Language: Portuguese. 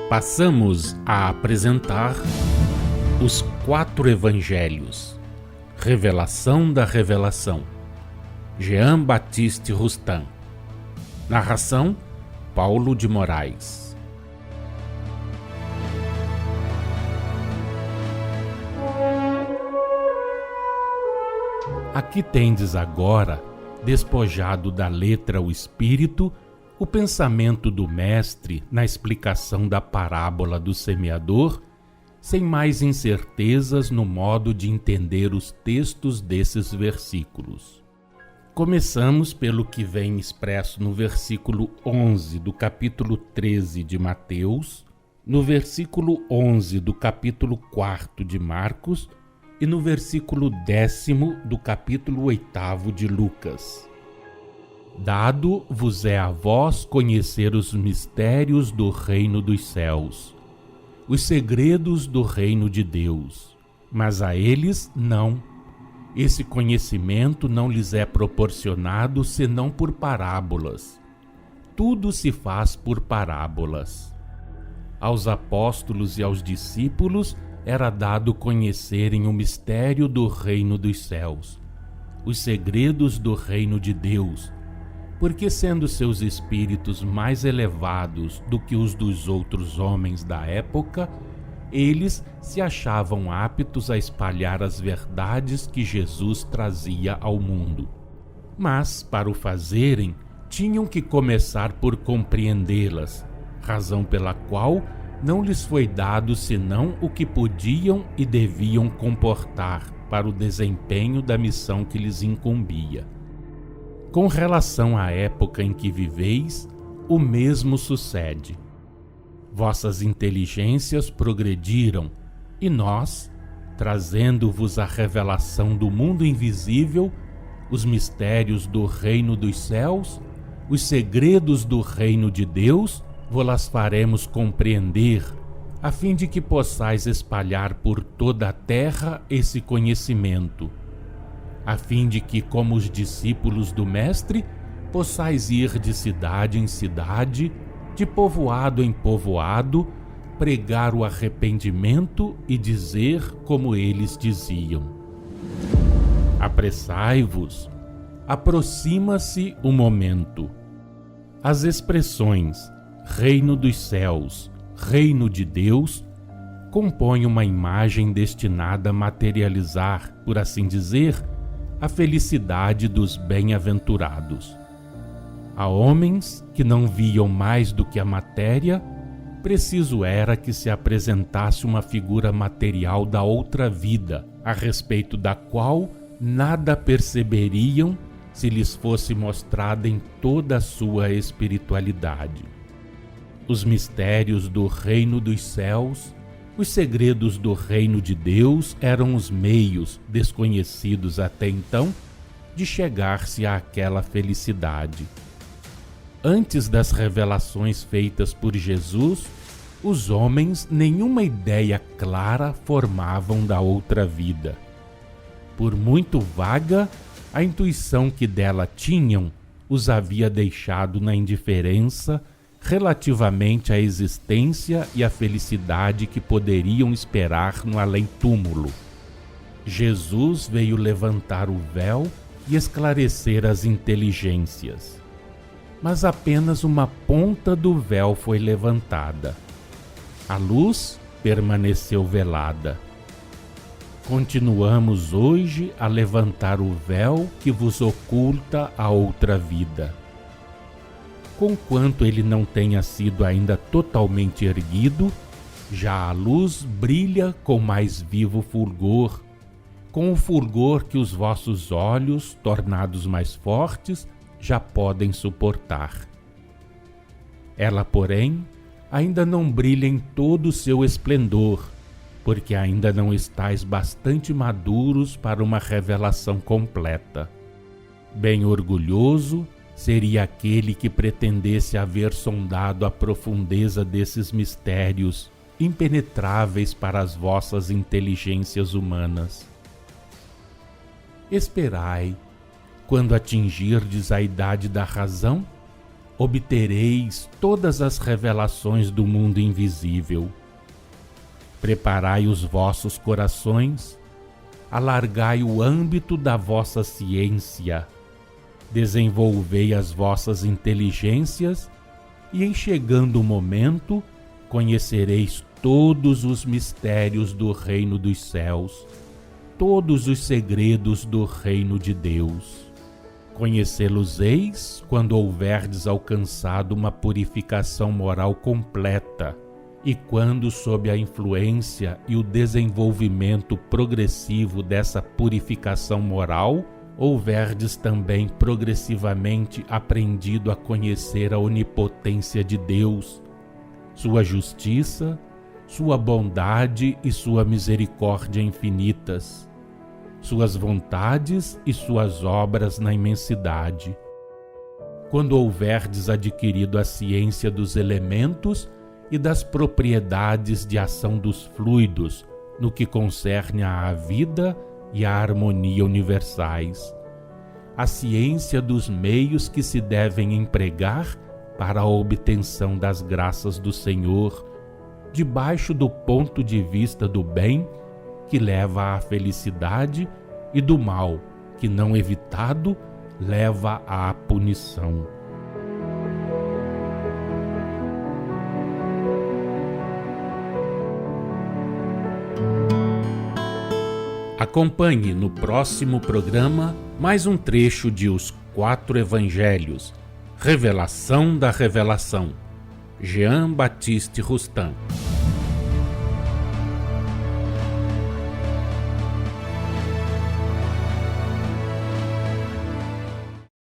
Passamos a apresentar os 4 Evangelhos, Revelação da Revelação, Jean Baptiste Rustin. Narração, Paulo de Moraes. Aqui tendes agora, despojado da letra o espírito, o pensamento do mestre na explicação da parábola do semeador, sem mais incertezas no modo de entender os textos desses versículos. Começamos pelo que vem expresso no versículo 11 do capítulo 13 de Mateus, no versículo 11 do capítulo 4 de Marcos e no versículo 10º do capítulo 8º de Lucas. Dado vos é a vós conhecer os mistérios do reino dos céus, os segredos do reino de Deus, mas a eles não. Esse conhecimento não lhes é proporcionado senão por parábolas. Tudo se faz por parábolas. Aos apóstolos e aos discípulos era dado conhecerem o mistério do reino dos céus, os segredos do reino de Deus, porque sendo seus espíritos mais elevados do que os dos outros homens da época, eles se achavam aptos a espalhar as verdades que Jesus trazia ao mundo. Mas, para o fazerem, tinham que começar por compreendê-las, razão pela qual não lhes foi dado senão o que podiam e deviam comportar para o desempenho da missão que lhes incumbia. Com relação à época em que viveis, o mesmo sucede. Vossas inteligências progrediram, e nós, trazendo-vos a revelação do mundo invisível, os mistérios do reino dos céus, os segredos do reino de Deus, vô-las faremos compreender, a fim de que possais espalhar por toda a terra esse conhecimento, a fim de que, como os discípulos do Mestre, possais ir de cidade em cidade, de povoado em povoado, pregar o arrependimento e dizer como eles diziam: apressai-vos, aproxima-se o momento. As expressões reino dos céus, reino de Deus, compõem uma imagem destinada a materializar, por assim dizer, a felicidade dos bem-aventurados. A homens que não viam mais do que a matéria, preciso era que se apresentasse uma figura material da outra vida, a respeito da qual nada perceberiam se lhes fosse mostrada em toda a sua espiritualidade. Os mistérios do reino dos céus, os segredos do reino de Deus eram os meios, desconhecidos até então, de chegar-se àquela felicidade. Antes das revelações feitas por Jesus, os homens nenhuma ideia clara formavam da outra vida. Por muito vaga, a intuição que dela tinham os havia deixado na indiferença relativamente à existência e à felicidade que poderiam esperar no além-túmulo. Jesus veio levantar o véu e esclarecer as inteligências. Mas apenas uma ponta do véu foi levantada. A luz permaneceu velada. Continuamos hoje a levantar o véu que vos oculta a outra vida. Conquanto ele não tenha sido ainda totalmente erguido, já a luz brilha com mais vivo fulgor, com o fulgor que os vossos olhos, tornados mais fortes, já podem suportar. Ela, porém, ainda não brilha em todo o seu esplendor, porque ainda não estáis bastante maduros para uma revelação completa. Bem orgulhoso seria aquele que pretendesse haver sondado a profundeza desses mistérios, impenetráveis para as vossas inteligências humanas. Esperai, quando atingirdes a idade da razão, obtereis todas as revelações do mundo invisível. Preparai os vossos corações, alargai o âmbito da vossa ciência, desenvolvei as vossas inteligências e, em chegando o momento, conhecereis todos os mistérios do reino dos céus, todos os segredos do reino de Deus. Conhecê-los-eis quando houverdes alcançado uma purificação moral completa e quando, sob a influência e o desenvolvimento progressivo dessa purificação moral, houverdes também progressivamente aprendido a conhecer a onipotência de Deus, sua justiça, sua bondade e sua misericórdia infinitas, suas vontades e suas obras na imensidade. Quando houverdes adquirido a ciência dos elementos e das propriedades de ação dos fluidos no que concerne à vida e à harmonia universais, a ciência dos meios que se devem empregar para a obtenção das graças do Senhor, debaixo do ponto de vista do bem que leva à felicidade e do mal que, não evitado, leva à punição. Acompanhe no próximo programa mais um trecho de Os Quatro Evangelhos, Revelação da Revelação, Jean Baptiste Rustin.